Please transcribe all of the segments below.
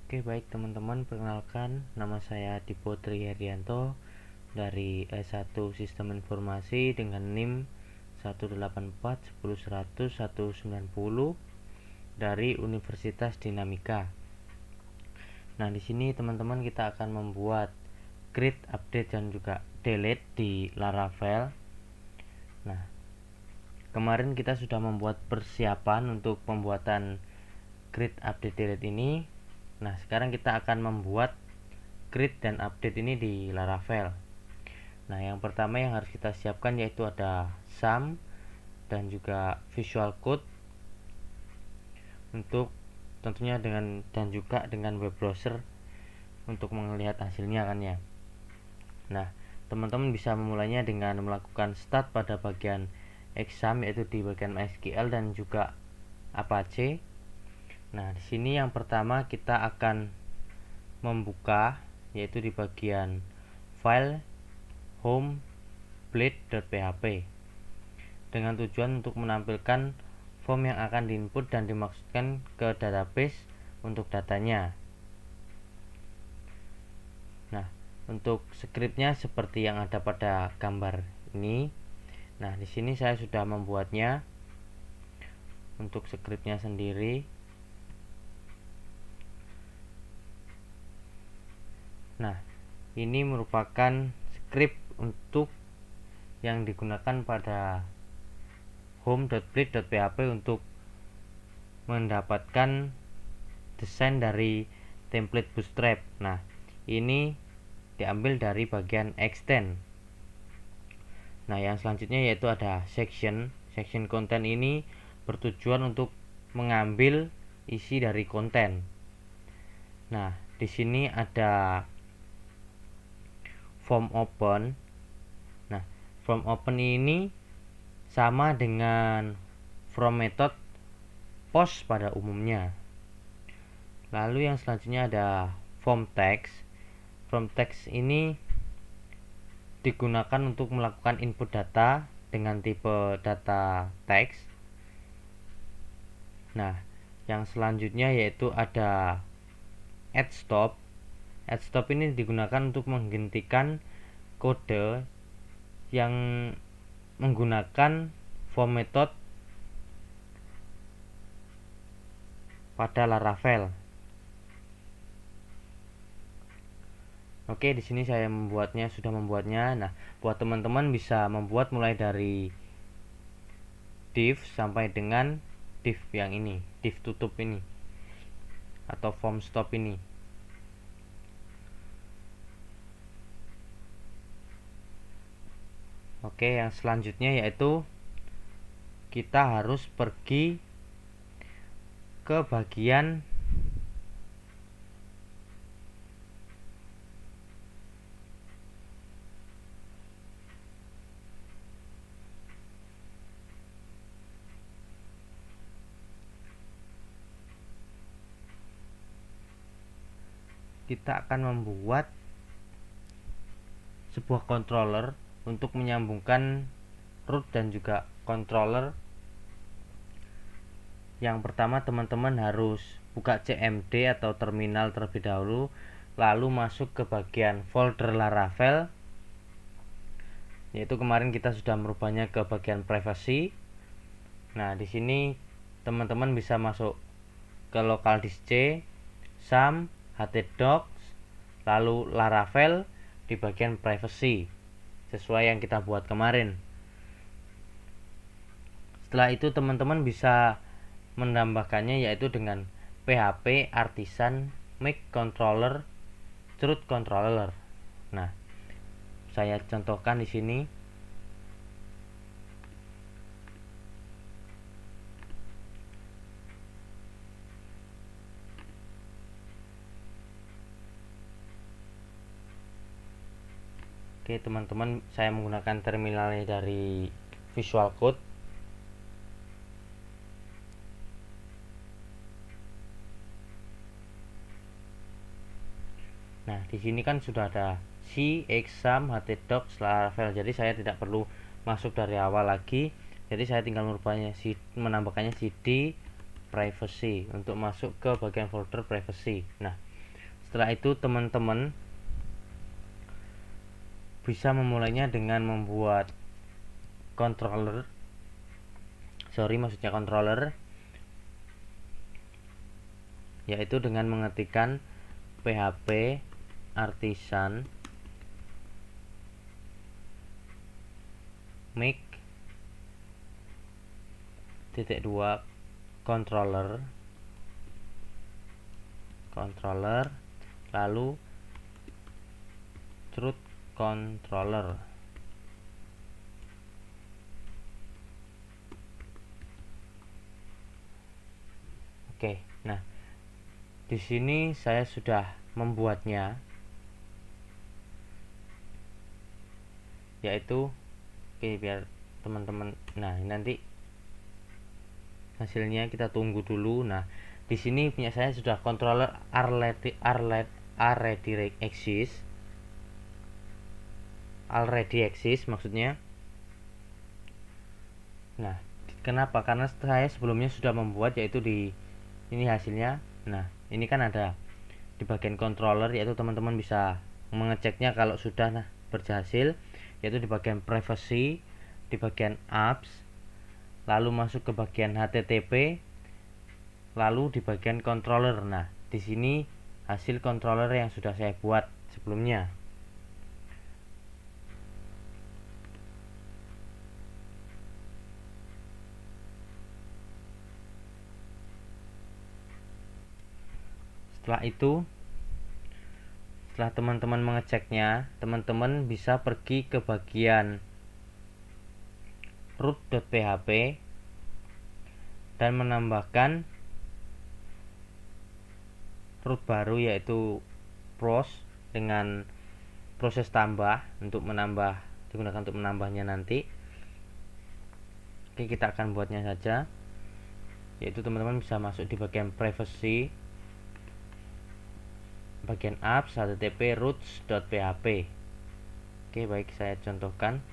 Oke, baik teman-teman, perkenalkan nama saya Dipo Triherianto dari S1 Sistem Informasi dengan NIM 184 dari Universitas Dinamika. Nah, di sini teman-teman kita akan membuat grid update dan juga delete di Laravel. Nah, kemarin kita sudah membuat persiapan untuk pembuatan grid update delete ini. Nah, sekarang kita akan membuat grid dan update ini di Laravel. Nah, yang pertama yang harus kita siapkan yaitu ada SAM dan juga Visual Code untuk tentunya dan juga dengan web browser untuk melihat hasilnya kan ya. Nah, teman-teman bisa memulainya dengan melakukan start pada bagian exam yaitu di bagian MySQL dan juga Apache. Nah, di sini yang pertama kita akan membuka yaitu di bagian file home blade.php dengan tujuan untuk menampilkan form yang akan diinput dan dimaksudkan ke database untuk datanya. Nah, untuk scriptnya seperti yang ada pada gambar ini. Nah, di sini saya sudah membuatnya untuk scriptnya sendiri. Nah, ini merupakan script untuk yang digunakan pada home.blade.php untuk mendapatkan desain dari template Bootstrap. Nah, ini diambil dari bagian extend. Nah, yang selanjutnya yaitu ada section content ini bertujuan untuk mengambil isi dari konten. Nah, di sini ada form open. Nah, form open ini sama dengan from method post pada umumnya. Lalu yang selanjutnya ada form text. Form text ini digunakan untuk melakukan input data dengan tipe data text. Nah, yang selanjutnya yaitu ada add stop. Add stop ini digunakan untuk menghentikan kode yang menggunakan form method pada Laravel. Oke, di sini saya sudah membuatnya. Nah, buat teman-teman bisa membuat mulai dari div sampai dengan div yang ini, div tutup ini atau form stop ini. Oke, yang selanjutnya yaitu kita harus pergi ke bagian kita akan membuat sebuah controller untuk menyambungkan root dan juga controller. Yang pertama teman-teman harus buka CMD atau terminal terlebih dahulu, lalu masuk ke bagian folder Laravel, yaitu kemarin kita sudah merubahnya ke bagian privacy. Nah, di sini teman-teman bisa masuk ke local disk C, SAM, htdocs, lalu Laravel di bagian privacy sesuai yang kita buat kemarin. Setelah itu teman-teman bisa menambahkannya yaitu dengan php artisan make controller root controller. Nah, saya contohkan di sini. Oke, teman-teman, saya menggunakan terminalnya dari Visual Code. Nah, di sini kan sudah ada C, exam, htdocs, Laravel. Jadi saya tidak perlu masuk dari awal lagi. Jadi saya tinggal menambahkannya cd privacy untuk masuk ke bagian folder privacy. Nah, Setelah itu teman-teman bisa memulainya dengan membuat controller, yaitu dengan mengetikkan php artisan make controller lalu root controller. Oke, nah di sini saya sudah membuatnya, yaitu biar teman-teman, nah nanti hasilnya kita tunggu dulu. Nah di sini punya saya sudah controller already exist maksudnya. Nah kenapa? Karena saya sebelumnya sudah membuat, yaitu di ini hasilnya. Nah ini kan ada di bagian controller, yaitu teman-teman bisa mengeceknya kalau sudah berhasil, yaitu di bagian privacy, di bagian apps, lalu masuk ke bagian HTTP, lalu di bagian controller. Nah di sini hasil controller yang sudah saya buat sebelumnya. Setelah itu, setelah teman-teman mengeceknya, teman-teman bisa pergi ke bagian root.php dan menambahkan root baru, yaitu pros dengan proses tambah digunakan untuk menambahnya nanti. Oke, kita akan buatnya saja, yaitu teman-teman bisa masuk di bagian privacy, bagian apps, http roots.php. Oke, baik, saya contohkan.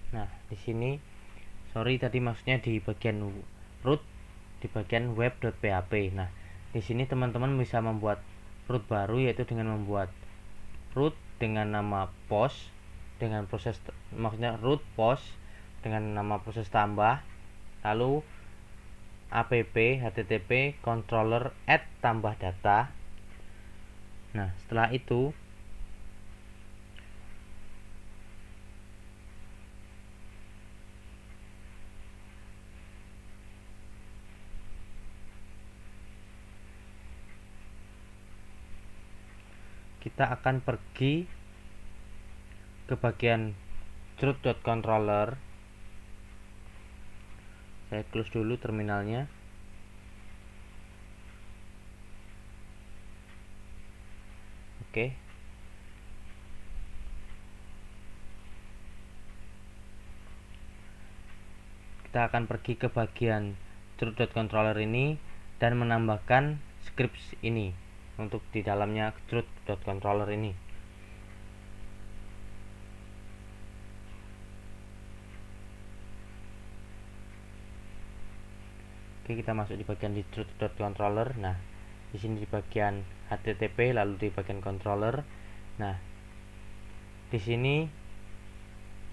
Nah, di sini tadi maksudnya di bagian root, di bagian web.php. Nah, di sini teman-teman bisa membuat root baru, yaitu dengan membuat root dengan nama post dengan proses, maksudnya root post dengan nama proses tambah, lalu app http controller add tambah data. Nah, setelah itu kita akan pergi ke bagian root.controller. Saya close dulu terminalnya. Oke. Kita akan pergi ke bagian root.controller ini dan menambahkan scripts ini untuk di dalamnya root.controller ini. Oke, kita masuk di bagian di root.controller. Nah, di sini di bagian HTTP, lalu di bagian controller. Nah, di sini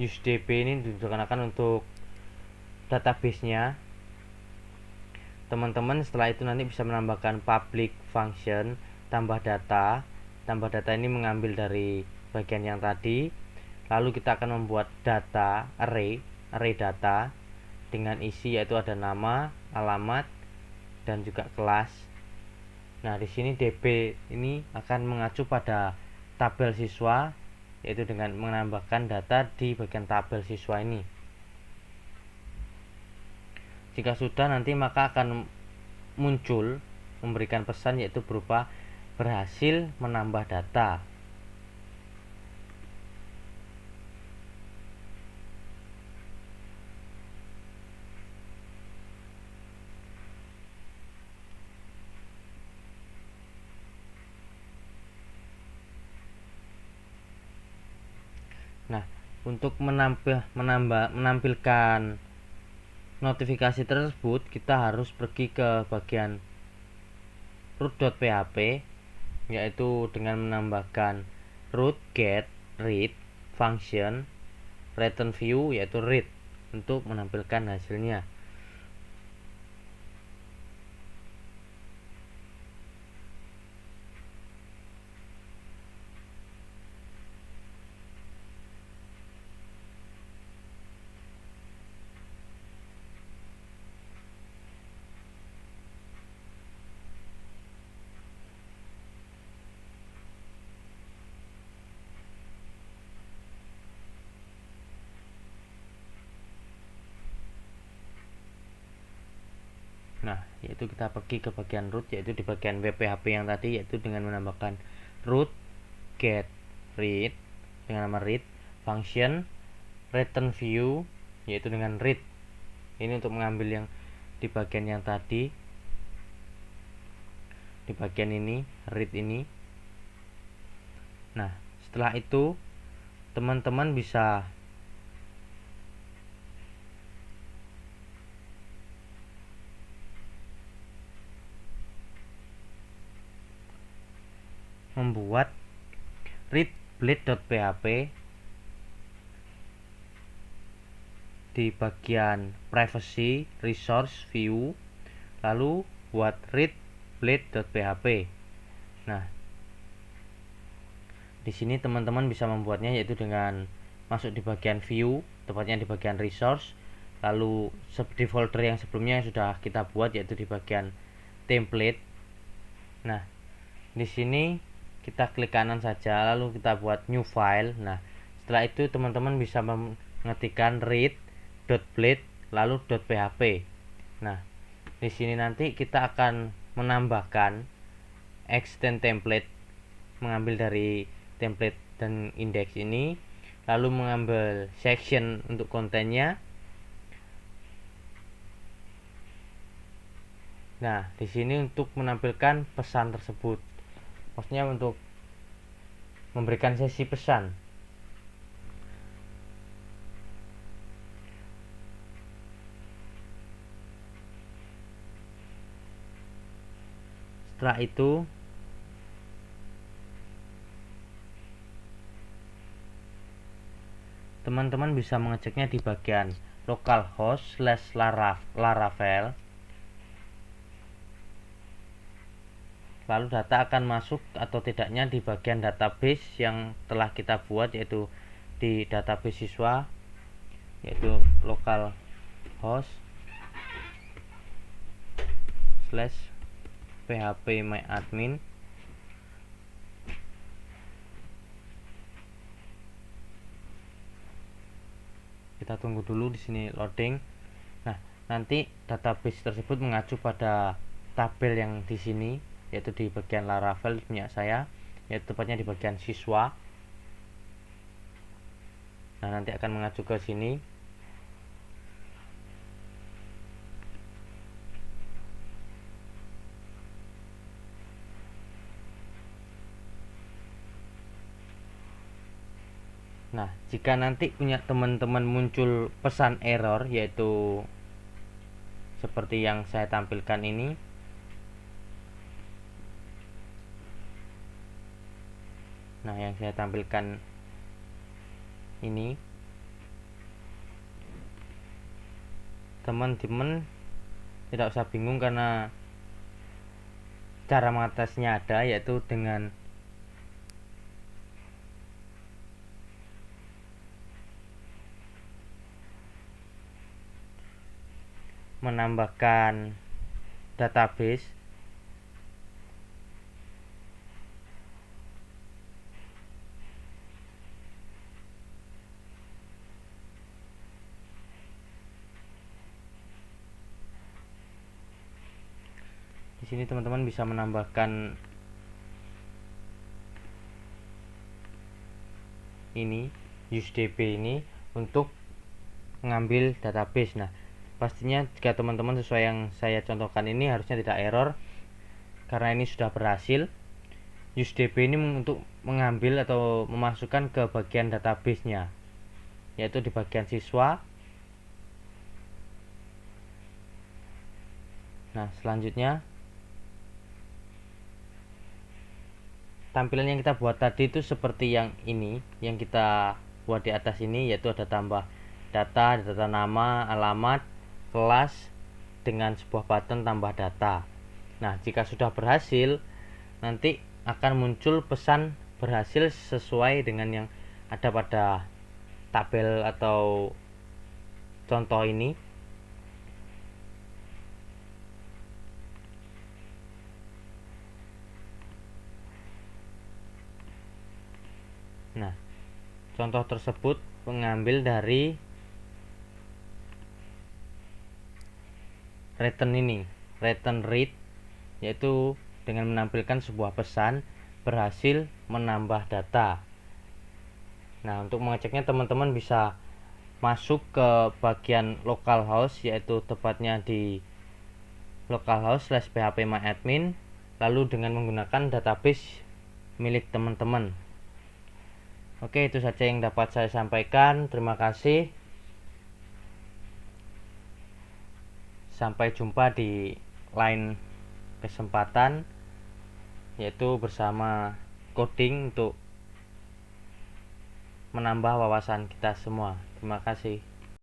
usedb ini digunakan untuk database-nya, teman-teman setelah itu nanti bisa menambahkan public function tambah data. Tambah data ini mengambil dari bagian yang tadi, lalu kita akan membuat data array data dengan isi yaitu ada nama, alamat, dan juga kelas. Nah, di sini DB ini akan mengacu pada tabel siswa, yaitu dengan menambahkan data di bagian tabel siswa ini. Jika sudah, nanti maka akan muncul memberikan pesan yaitu berupa berhasil menambah data. Nah, untuk menampilkan notifikasi tersebut, kita harus pergi ke bagian root.php, yaitu dengan menambahkan root get read function return view yaitu read untuk menampilkan hasilnya. Nah, yaitu kita pergi ke bagian root, yaitu di bagian wphp yang tadi, yaitu dengan menambahkan root get read dengan nama read function return view yaitu dengan read. Ini untuk mengambil yang di bagian yang tadi, di bagian ini read ini. Nah, setelah itu teman-teman bisa membuat readblade.php di bagian privacy resource view, lalu buat readblade.php. Nah, di sini teman-teman bisa membuatnya yaitu dengan masuk di bagian view, tepatnya di bagian resource, lalu di folder yang sebelumnya yang sudah kita buat yaitu di bagian template. Nah, di sini kita klik kanan saja, lalu kita buat new file. Nah, setelah itu teman-teman bisa mengetikkan read.blade lalu .php. Nah, di sini nanti kita akan menambahkan extend template, mengambil dari template dan index ini, lalu mengambil section untuk kontennya. Nah, di sini untuk menampilkan pesan tersebut, maksudnya untuk memberikan sesi pesan. Setelah itu teman-teman bisa mengeceknya di bagian localhost/laravel. Lalu data akan masuk atau tidaknya di bagian database yang telah kita buat, yaitu di database siswa, yaitu localhost/phpMyAdmin. Kita tunggu dulu di sini loading. Nah, nanti database tersebut mengacu pada tabel yang di sini, yaitu di bagian Laravel punya saya, yaitu tepatnya di bagian siswa. Nah, nanti akan mengacu ke sini. Nah, jika nanti punya teman-teman muncul pesan error, yaitu seperti yang saya tampilkan ini. Nah, yang saya tampilkan ini, teman-teman tidak usah bingung karena cara mengatasinya ada, yaitu dengan menambahkan database. Di sini teman-teman bisa menambahkan ini usedb ini untuk mengambil database. Nah, pastinya jika teman-teman sesuai yang saya contohkan ini harusnya tidak error karena ini sudah berhasil. usedb ini untuk mengambil atau memasukkan ke bagian database-nya, yaitu di bagian siswa. Nah, selanjutnya tampilan yang kita buat tadi itu seperti yang ini, yang kita buat di atas ini, yaitu ada tambah data nama, alamat, kelas dengan sebuah button tambah data. Nah, jika sudah berhasil, nanti akan muncul pesan berhasil sesuai dengan yang ada pada tabel atau contoh ini. Nah, contoh tersebut mengambil dari return ini, return read, yaitu dengan menampilkan sebuah pesan berhasil menambah data. Nah, untuk mengeceknya teman-teman bisa masuk ke bagian localhost, yaitu tepatnya di localhost/phpMyAdmin, lalu dengan menggunakan database milik teman-teman. Oke, itu saja yang dapat saya sampaikan. Terima kasih. Sampai jumpa di lain kesempatan, yaitu bersama coding untuk menambah wawasan kita semua. Terima kasih.